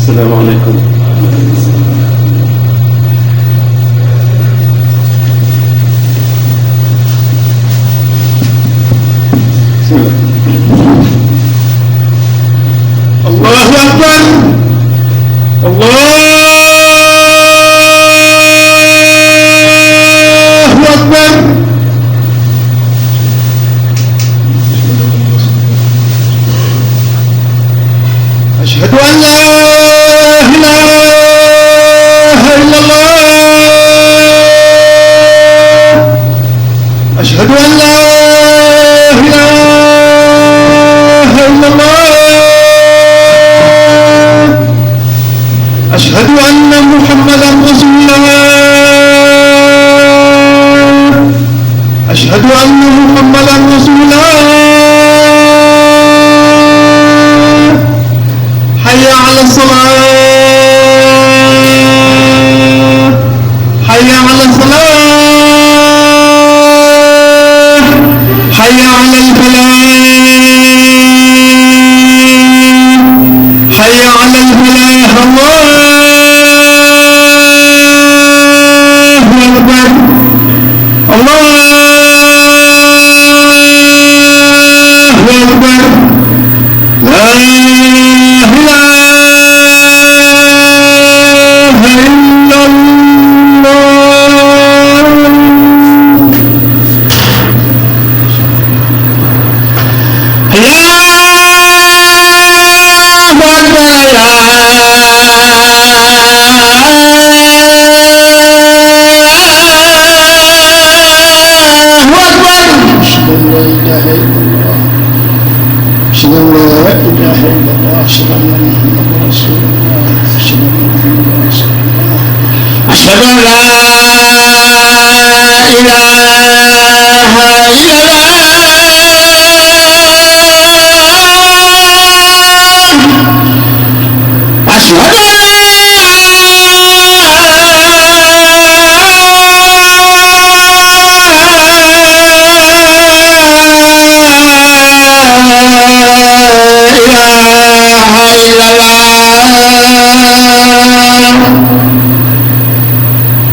السلام عليكم. الله أكبر. الله أكبر. أشهد أن لا إله إلا الله. أشهد أن لا إله إلا الله. أشهد أن محمدا رسول الله. أشهد أن محمدا رسول الله. حي على الصلاة. حي على الصلاة. حي على الفلاح. حي على الفلاح. الله أكبر. الله أكبر. لا إله إلا أشهد أن لا إله إلا الله. أشهد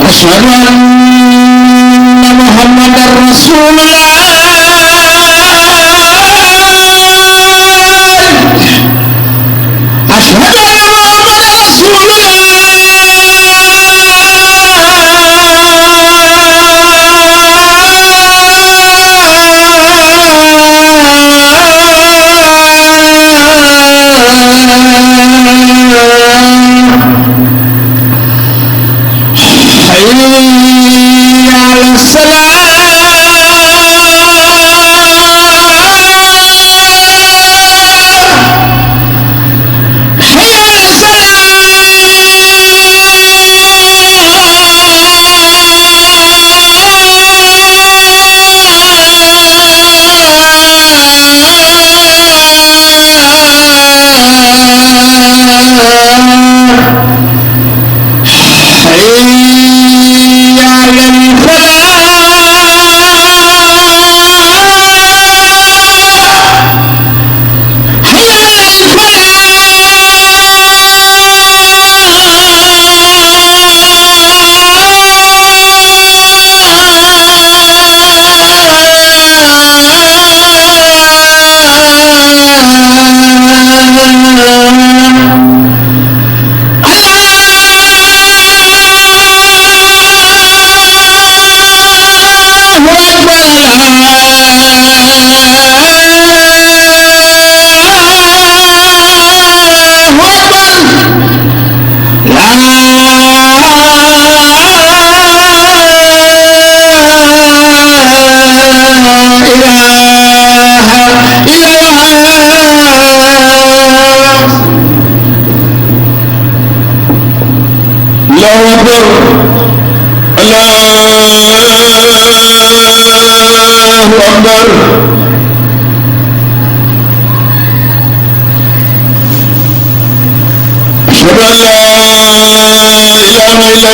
أشهد أن محمدا رسول الله. أشهد أن محمدا رسول حي على الفلاح. أكبر أشهد أن لا إله إلا الله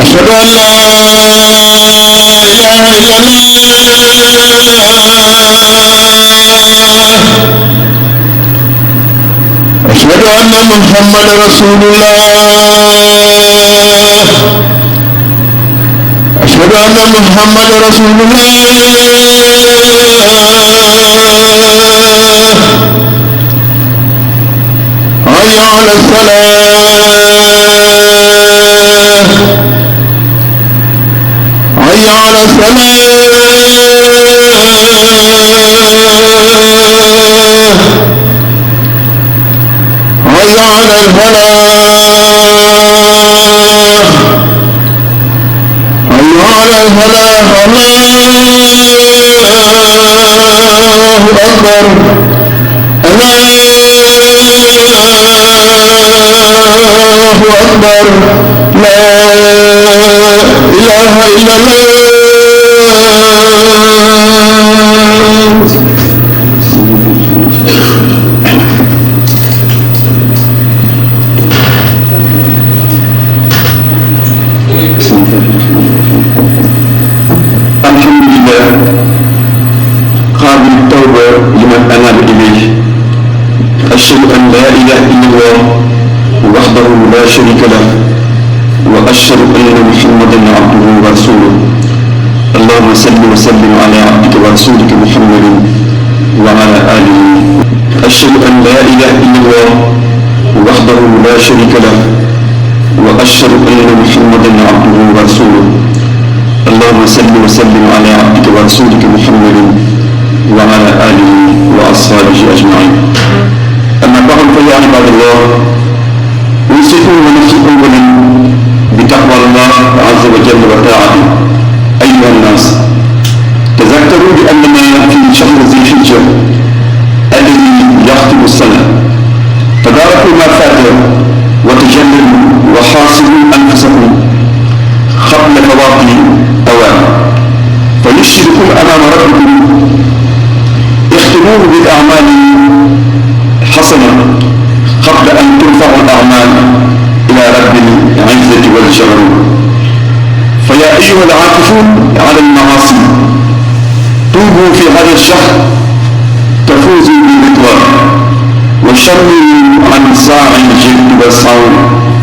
أشهد أن لا إله إلا الله أشهد أن محمد رسول الله أشهد أن محمد رسول الله حي على الصلاة حي على الصلاة حي على الفلاح حي على الفلاح الله أكبر الله أكبر لا إله إلا الله الحمد لله قابل التوبة لمن أناب إليه أشهد أن لا إله إلا الله وحده لا شريك له وأشهد أن محمدا عبده ورسوله اللهم صل وسلم على عبدك ورسولك محمد وعلى آله أشهد أن لا إله إلا الله وحده لا شريك له وأشهد أن محمدا عبده ورسوله اللهم صل وسلم على عبدك ورسولك محمد وعلى آله وأصحابه أجمعين أما بعد فيا عباد الله أوصيكم ونفسي أولا بتقوى الله عز وجل وطاعته أيها الناس تذكروا بأننا في شهر ذي الحجة الذي يختم السنة تداركوا ما فات وتجلدوا وحاسبوا أنفسكم قبل فوات أوان فيشركم أمام ربكم اختموه بالأعمال حسنة قبل أن ترفع الأعمال إلى رب العزة والجبروت فيا أيها العاكفون على المعاصي توبوا في هذا الشهر تفوزوا بالرضوان وشملوا عن ساعي الجد والصوم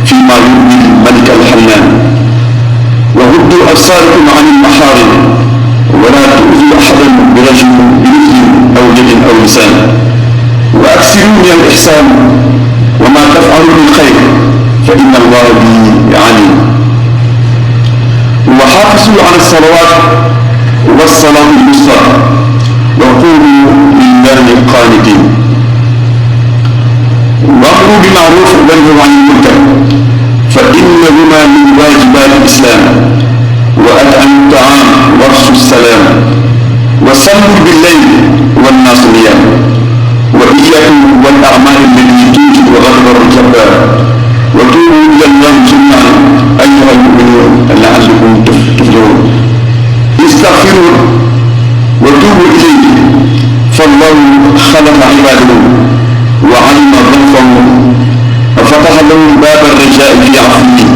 فيما يرضي الملك الحنان وغضوا أبصاركم عن المحارم ولا تؤذوا أحدا برجل برجل أو يد أو لسان وأكثروا من الإحسان وما تفعلوا من خير فإن الله به عليم وحافظوا على الصلوات والصلاة الوسطى وقولوا لله قانتين وأمروا بالمعروف وانهوا عن المنكر فإنهما من واجبات الإسلام وأطعموا الطعام وافشوا السلام وصلوا بالليل والناس نيام وإياكم والأعمال التي توجب غضب الجبار وتوبوا إلى الله جميعا أيها المؤمنون لعلكم تفلحون استغفروا وتوبوا إليه فالله خلق عباده وعلم ضعفهم ففتح لهم باب الرجاء في عفوه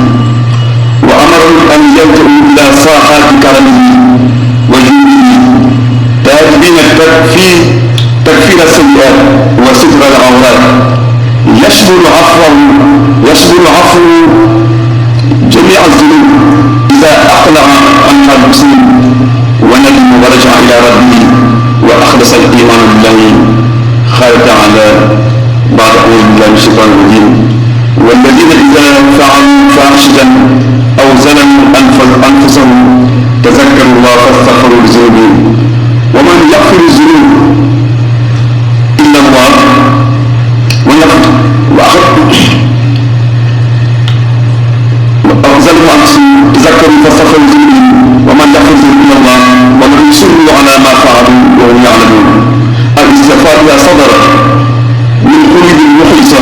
وأمرهم أن يلجأوا إلى ساحات كرمه وجوده تائبين تكفير السيئات وستر العورات يشمل عفو جميع الذنوب إذا أقلع عنها المسلم وندم ورجع إلى ربه وأخلص الإيمان بالله. قال تعالى بعد أعوذ بالله من الشيطان الرجيم والذين إذا فعلوا فاحشة أو ظلموا أنفسهم تذكروا الله فاستغفروا لذنوبهم ومن يغفر الذنوب إلا الله ظلموا أنفسهم تذكروا فاستغفروا لذنوبهم ومن يغفر الذنوب إلا الله ومن يصروا على ما فعلوا وهم يعلمون. الاستغفار إذا صدر من قلوب مخلصة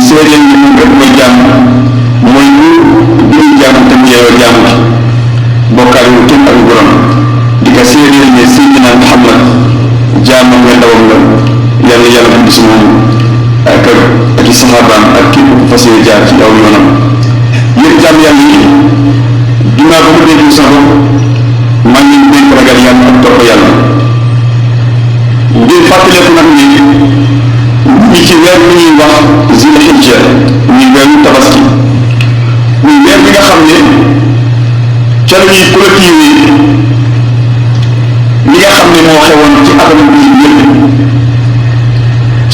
seedeel ni moom rek mooy jaam mooy bu ñuy jaam te mu yeeyoo jaam gi bokkaale wu kenn ak borom di ko seedeel ne Seydina Muhammad jaamam nga ndawam la yàlla yàlla bu gis moom ak i saxaabaam ak képp ku fas yéene jaar ci aw yoonam yéen jaam yàlla yi ginnaaw ba mu déglu sa bopp maa ngi dénk ragal yàlla ak topp yàlla ngir fàttaleku nag ni ñi ci weer bi ñuy wax zil hijja muy weeru tabaski muy weer bi nga xam ne ca la ñuy clôturer li nga xam ne moo xewoon ci atam bi yëpp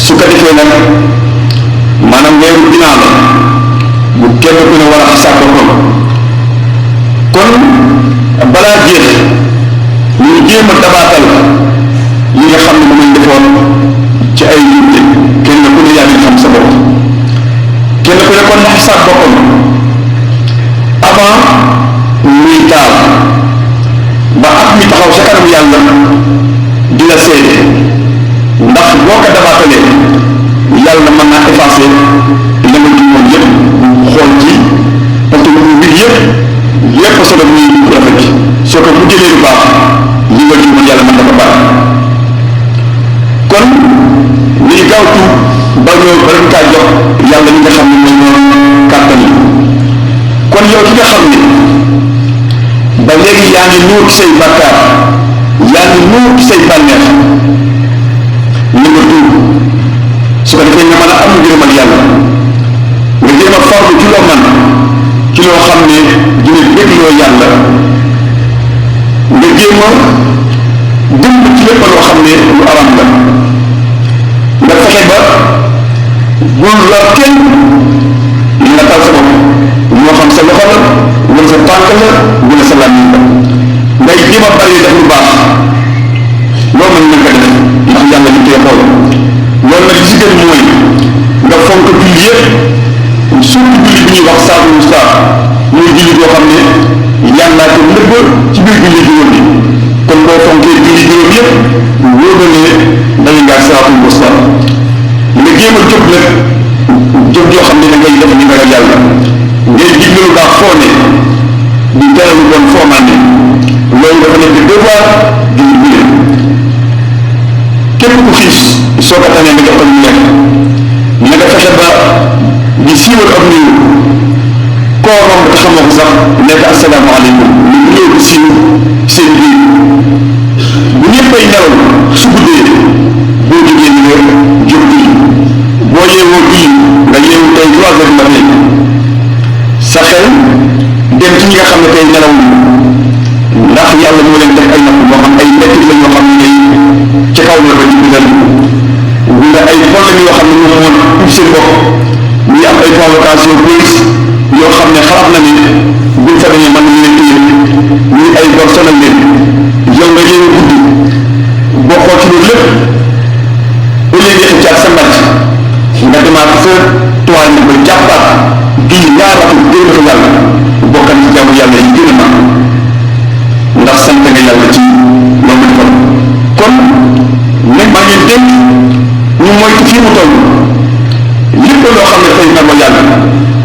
su ko defee nag maanaam weeru dinaa la bu kenn ku ne war a xasaat boppam kon balaa jeex ñu jéem a dabaatal li nga xam ne moom lañ defoon ci ay nit kenn ku ne yaa ngi xam sa bopp kenn ku ne kon na xasaat boppam avant muy taal ba at mi taxaw sa kanam yàlla di la seede ndax boo ko dabaatalee yàlla mën naa effacé la nga juumoon yëpp xool ci parce que mbir yëpp solo muy rafet soo ko bu jëlee lu baax li nga juumoon yàlla mën na ko baax kon ñuy gaawtu ba ñoo bala kaa jox yàlla ñi nga xam ne mooy ñoo kàttan yi kon yow ki nga xam ne ba léegi yaa ngi nuur ci say bàkkaar yaa ngi nuur ci say bànneex li nga tuub su ko defee nga mën a am ngërëmal yàlla nga jéem a farlu ci loo man ci loo xam ne dina bégloo yàlla nga jéem a dund ci lépp loo xam ne lu aram la nga fexe ba bul lor kenn nga tal sa bopp moo xam sa loxo la wala sa tànk la wala sa làmmiñ la ngay jéem a bari def lu baax loo mën na ko def ndax yàlla ñu koy xool loolu nag li si gën mooy nga fonk julli yëpp surtout julli bi ñuy wax saatu mustaar muy julli boo xam ne yàllaa ko nëbb ci biir julli juróom bi kon boo fonkee julli juróom yëpp wóor na ne dañu ngaa saatu mustaar nga jéem a jóg nag jóg joo xam ne da ngay def ni nga yàlla ngay digle lu baax foo ne di tere lu bon foo man ne loolu dafa nekk devoir julli bi leen képp ku xiis soo ko tanee nga jox ko lu lekk na nga fexe ba di siiwal ab néew koo romb te xamoo ko sax nekk asalaamaaleykum lu néew di siiw seen biir bu ñëppay nelaw su guddee boo jógee ni nga jóg julli boo yeewoo julli nga yeewu tey 3 heures matin sa xel dem ci ñi nga xam ne tey nelaw ndax yàlla moo leen teg ay napp moo xam ay mettit la ñoo xam ne ci kaw la ba ci biir wala ay problème yoo xam ne ñoom moo ub seen bopp ñuy am ay convocation police yoo xam ne xalaat na ni buñ fa demee mën nañu leen téye ñuy ay bor sonal leen yow nga yeewu guddi bokkoo ci loolu lépp au lieu nga xëccaat sa mbàcc nga demaat sa toile ba jàppaat gii ñaaratu gën ko yàlla bokkan ci jàmm yàlla yi gën a mag ndax sant nga yàlla ci loolu defal kon ne maa ngi dénk ñu moytu fii mu toll lépp loo xam ne tey na ko yàlla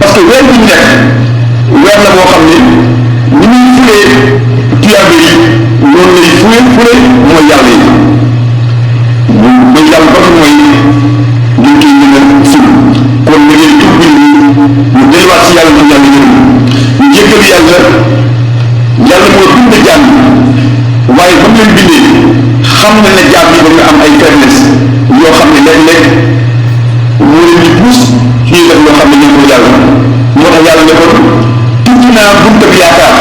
parce que weer bi ñu nekk weer la boo xam ne ni muy fulee tuyaabe yi noonu lay fule mooy yàlla yi mooy yàlla ba mooy ñu koy mën a ful kon na ngeen tub bi ñu delluwaat si yàlla ñu yàlla yërëm ñu jéggal yàlla moo bind jaam waaye ba mu leen bindee xam na ne jaam yi ba nga am ay faiblesse yoo xam ne léeg-léeg moo leen di puus ñuy def loo xam ne ñu ko yàlla moo tax yàlla ne kon tijji naa buntab yaakaar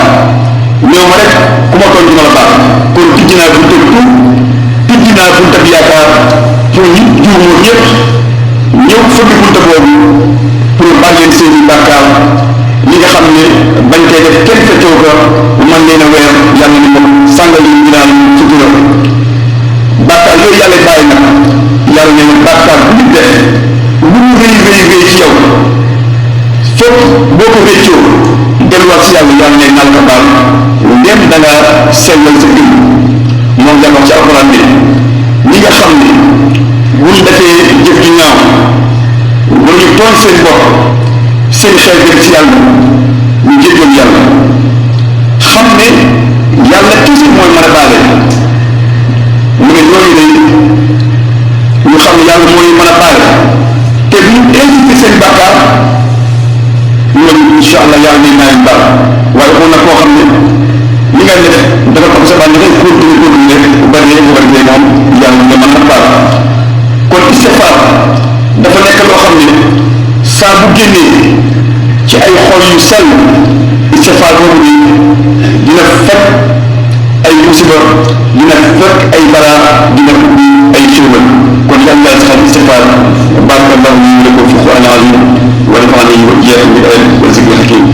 ñëw ma rek ku ma tooñ du ma la baax kon tijji naa buntab tuub tijji naa buntab yaakaar pour ñi juumoo ñëpp ñëw fëgg bunta boobu pour baal leen seeni bàkkaar li nga xam ne bañ koy def kenn feccoo ko man leen a weer yàlla ni ko sàngal yi ñu naan sutura bàkkaar yooyu yàlla bàyyi nag yàlla ne bàkkaar bu nit def lu mu rëy ci yow foog boo ko réccoo delluwaat si yàlla yàlla ne nal ko baal ndem da nga sellal sa gëm moom la wax ci alxuraan bi ñi nga xam ne buñ defee jëf ju ñaaw wala ñu tooñ seen bopp seen xel dem ci yàlla ñu jéggal yàlla xam ne yàlla kese mooy mën a baale mu ne ñooñu day ñu xam ne yàlla mooy mën a baale te bu ñu insisté seen bàkkaar ñooñu incha allah yàlla day naa leen baal waaye xool na koo xam ne li nga def dafa ko sa bànn rek continuer bu bari bu bari moom yàlla nga mën a baal kon istighfar dafa nekk loo xam ne saa bu génnee ci ay xol yu sell istighfar boobu bi dina fekk ay musiba dina fekk ay balaa dina ubbi ay xéewal kon yàlla yàlla saxal istighfar barakallahu li lakum fi qur'an azim wa nafa'ani wa iyyakum bil ayati wa zikril hakim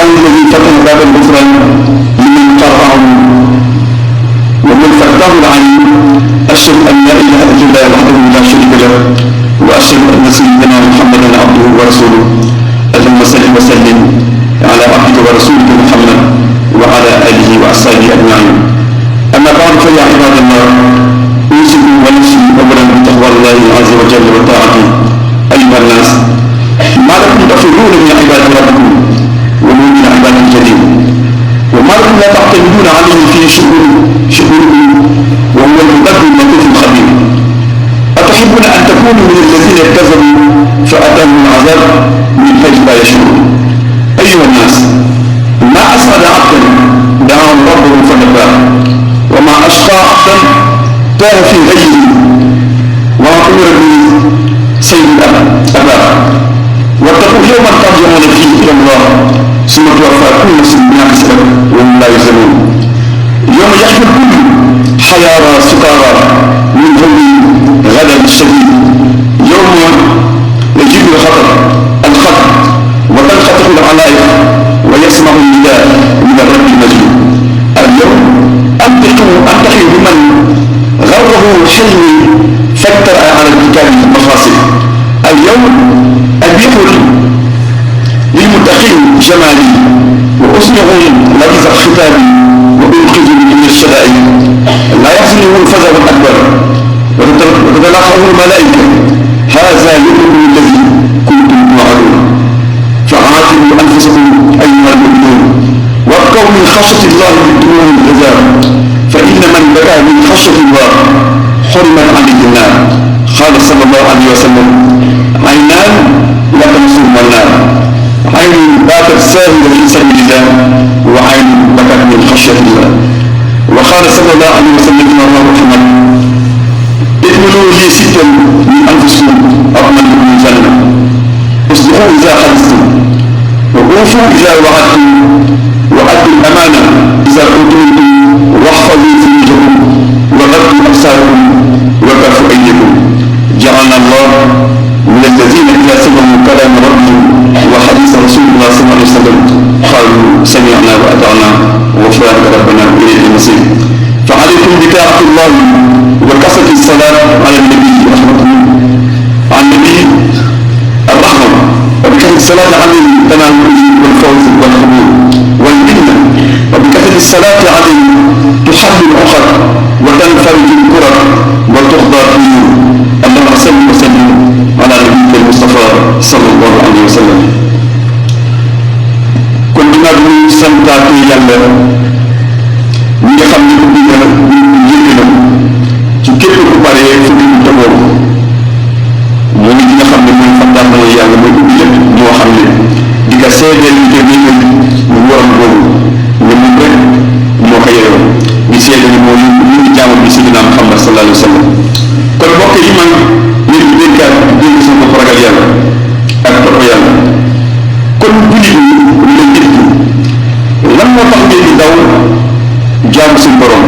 الذي فتح باب الغفران لمن قرأه ومن فتاه العليم أشهد أن لا إله إلا الله وحده لا شريك له وأشهد أن سيدنا محمدا عبده ورسوله اللهم صل وسلم على عبدك ورسولك محمد وعلى آله وأصحابه أجمعين أما بعد فيا عباد الله أوصيكم ونفسي أولا بتقوى الله عز وجل وطاعته أيها الناس ما لكم تفرون من عباد ربكم ومن عباد الجليل وما لكم لا تعتمدون عليه في شؤونكم وهو المدبر اللطيف الخبير أتحبون أن تكونوا من الذين كذبوا فأتاهم العذاب من حيث لا يشعرون أيها الناس ما أسعد عبدا دعا ربه فنباه وما أشقى عبدا تاه في غيه وما أمر به سيد الأباء واتقوا يوما ترجعون فيه إلى الله ثم توفى كل نفس ما كسبت وهم لا يظلمون يوم يحمل الكل حيارى سكارى من ظل غدا الشديد يوم يجيب الخطر وتنخطف العلائق ويسمع النداء من الرب المجيد اليوم أنتقي بمن غره حلمي فافترى على ارتكاب المفاصل اليوم أبيح للمتقين جمالي وأصنعهم لذيذ الختام وأنقذهم من الشدائد لا يحزنهم الفزع الأكبر وتتلاقاه الملائكة هذا يومكم الذي كنتم توعدون فعاتبوا أنفسكم أيها المؤمنون وابقوا من خشية الله بالدموع الغزال فإن من بكى من خشية الله حرمت عليه النار قال صلى الله عليه وسلم عينان لا تمسهما النار عين باتت ساهرة في سبيل الله وعين بكت من خشية الله وقال صلى الله عليه وسلم الله محمد اكملوا لي ستا من أنفسكم أضمن لكم الجنة اصدقوا إذا حدثتم وأوفوا إذا وعدتم وأدوا الأمانة إذا أوتيتم واحفظوا فروجكم وغضوا أبصاركم وكفوا أيديكم جعلنا الله من الذين إذا سمعوا كلام ربهم وحديث رسول الله صلى الله عليه وسلم قالوا سمعنا وأطعنا وغفرانك ربنا إليك المصير فعليكم بطاعة الله وكثرة الصلاة على النبي رحمة عن النبي الرحمة وبكثرة الصلاة عليه تنال والفوز والقبول والمنة وبكثرة الصلاة عليه تحل العقد وتنفرج الكرب وتخضى الطيور اللهم صل وسلم على نبيك المصطفى صلى الله عليه وسلم kon dinaa bi ñu santaate yàlla ñi nga xam ne ubbi na yëg na ci képp ku paree fu ñu tagoo moo ngi nga xam ne mooy fàttaan na yàlla mooy ubbi lépp ñoo xam ne di nga seedeel ñu te nii ñu waram boobu ne moom rek moo ko yeyoo di seede ni moo ñu ngi jaamu bi Seydina Muhammad sallallahu alayhi wa sallam kon mbokk yi man ñu ngi dénkaat dénk sama bopp ragal yàlla ak topp yàlla kon jullit ñi la nit ñi lan moo tax ngeen di daw jaamu suñu borom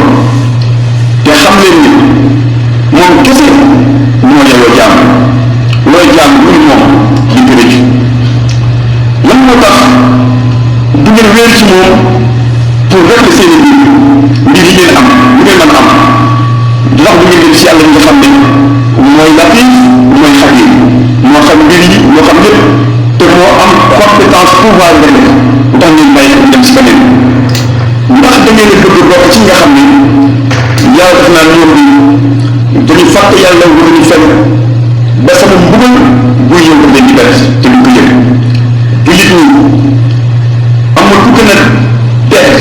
te xam leen ni moom kese moo yeyoo jaam looy jaam lu moom di ko rëcc lan moo tax du ngeen wéer ci moom pour régler seen i mbir yi ngeen am lu ngeen mën am ndax du ngeen dem ci yàlla nga xam ne mooy latif mooy xabiir moo xam mbir yi moo xam lépp te moo am compétence pouvoir nga nekk lu tax ngeen bàyyi ko dem si keneen ndax da ngeen a bëgg bokk ci nga xam ne yàlla def naa ñoom bi dañu fàtte yàlla wala ñu fenn ba sama mbugal buy ñëw leen di bett te duñ ko yëg jullit ñi amul ku gën a tedd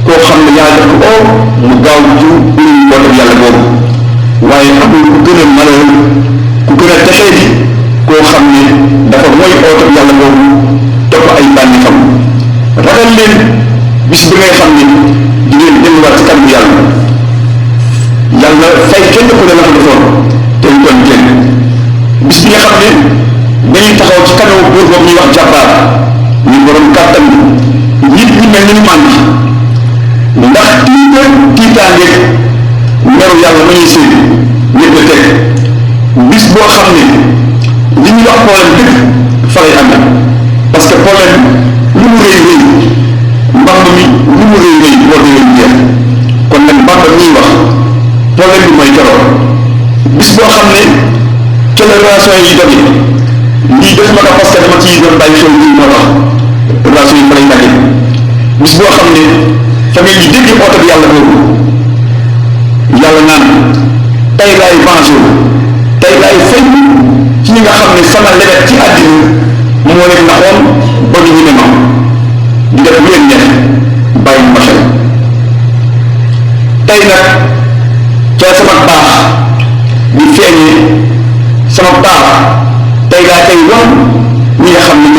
koo xam ne yàlla def ko mu gaaw ju uñu bootam yàlla boobu waaye amul ku gën a malheur ku gën a texee di koo xam ne dafa mooy ootam yàlla boobu topp ay bànneexam ragal leen bis bi ngay xam ne di ngeen delluwaat ci kanamu yàlla yàlla fay kenn ku ne la ko defoon te ñu doon génn bis bi nga xam ne dañuy taxaw ci kanamu buur boobu ñuy wax jàppaar ñu borom kàttan nit ñi mel ni ñu mànk ndax tiitaange meru yàlla ma ñuy séen ñëpp la teg bis boo xam ne li ñuy wax problème dëgg fa lay amee parce que problème lu mu rëy rëy mbamb mi lu mu rëy rëy boo déwee mu jeex kon nag mbamb ñuy wax problème bi mooy keroog bis boo xam ne ca la relation yi doge lii def ma ko parce que dama ci doon bàyyi xel lii moo tax relation yi fa lay daje bis boo xam ne famille yi dégg oote bi yàlla boobu yàlla naan tey laay vengé tey laay fay ci ñi nga xam ne sama lebet ci àddina moo leen naxoon ba ñu ne ma di def lu leen neex bàyyi ma xel tey nag ca sama baax di feeñee sama baax tey laa koy wan ñi nga xam ne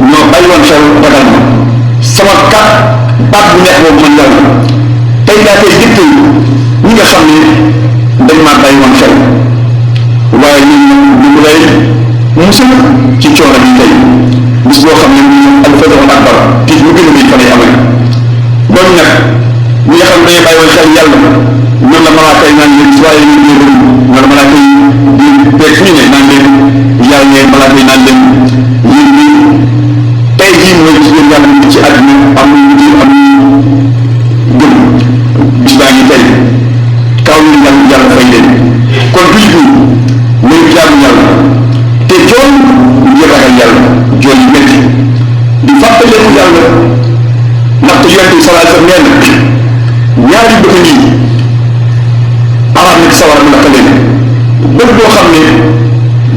ñoo bàyyi woon xel ragal ma sama kat baat bu neex boobu man yàlla tey laa koy dégtal ñi nga xam ne dañ maa bàyyi woon xel waaye ñun ñu ngi lay musal ci coono bi tey bis boo xam ne ñu alfajr akbar tiit mu gën a rëy fa lay amee loolu nag ñi nga xam ne dañuy bàyyi woon xel yàlla ñoom la malaaka yi naan leen waaye ñu ngi leen ñoom la malaaka yi di beeg fu ñu ne naan leen yàlla ne malaaka yi naan leen yéen ñi tey jii mooy bis ngeen yàlla nit ci àdduna am ñu am gëm bis baa ngi tey kaw ñu yàlla fay leen kon du ñu nañu jaamu yàlla te jool ñu ragal yàlla jool yu métti di fàttaleku yàlla ndaxte yonent bi sallallahu alayhi wa sallam nee na ñaari bëgg nii araam na ci sawar mu lakk leen bët boo xam ne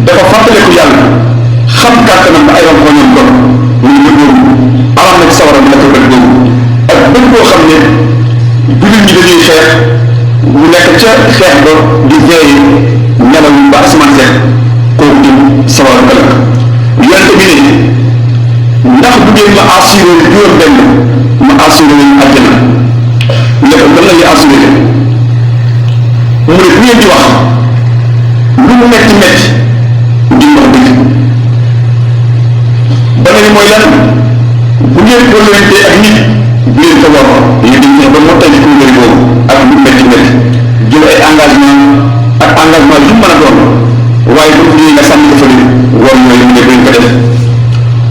dafa fàttaleku yàlla xam kàttanam ba ay ram ko ñoom kon mu ngi bët boobu araam na ci sawar mu lakk bët boobu ak bët boo xam ne jullit ñi dañuy xeex ñu nekk ca xeex ba di veillé nelaw yu ba asamaan seet kooku dem sawar a ëllëg yonent bi ne ndax bu ngeen ma assuré juróom benn ma assuré leen àjjana lépp lan la ñuy assuré mu ne bu ngeen di wax lu mu metti metti di wax dëgg ba nga ni mooy lan bu ngeen kóllërante ak nit bu leen ko war dañuy dem ba moo tali kóllëre boobu ak lu metti metti jël ay engagement ak engagement yu mën a doon waaye bu ñu nga sànni ko fële war mooy li mu ne ko def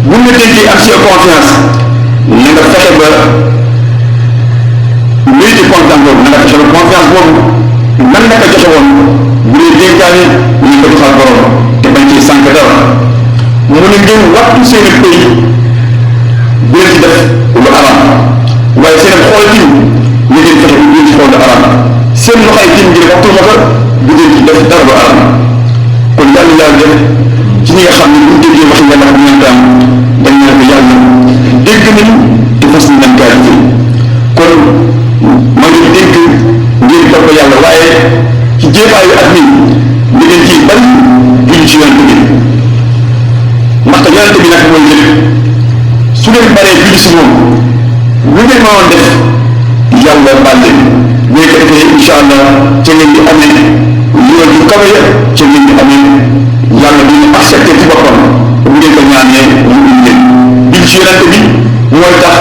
bu ñu la dénkee am si confiance na nga fexe ba mérite confiance boobu na nga fexe ba confiance boobu nan nga ko joxe woon bu dee dénkaane ñu ko joxal borom te bañ ci sànq dara mu ne ngeen wattu seen pays bu leen ci def lu araam waaye seen xool tim ñu ngeen fexe bu leen ci xool lu araam seen loxoy tim ngir waxtu ma ko bu leen ci def dara lu araam kon yàlla yàlla def ci ñi nga xam ne bu ñu déggee wax yàlla ak ñoom tam dañ naan ko yàlla dégg nañu te fas nañ kaa jëfee kon ma ngi dénk ngeen topp yàlla waaye ci jéemaayu at mi li ngeen ciy bari duñ ci yonent bi ndaxte yonent bi nag mooy lépp su ngeen baree julli si moom lu ngeen mënoon def yàlla baal leen bu ngeen ko defee incha allah ca ngeen di amee yoon yu kawe ya ca ngeen di amee yàlla dina accepté ci boppam bu ngeen ko ñaanee mu indi leen biñ ci yonent bi mooy tax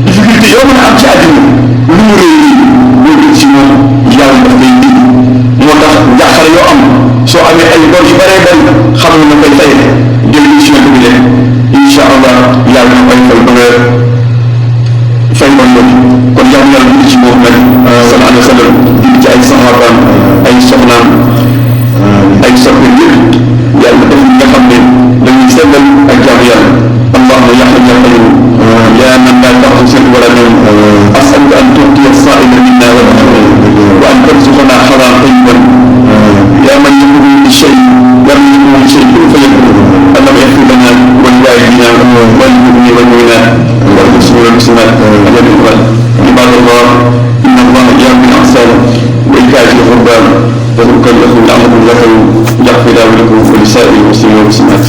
difficulté yoo mën a am ci àddina lu mu réy nii boo jël ci moom yàlla daf lay indi moo tax njàqare yoo am soo amee ay bor yu bëree bëri xamul na koy fay jël ci yonent bi leen incha allah yàlla na koy fay ba nga fay woon loolu kon yàlla yàlla dugg ci moom nag sallallahu alayhi wa sallam dugg ci ay saxaabaam ay soxnaam ay soppe yëpp yàlla def nga xam ne dañuy sellal ak jaamu yàlla والسماوات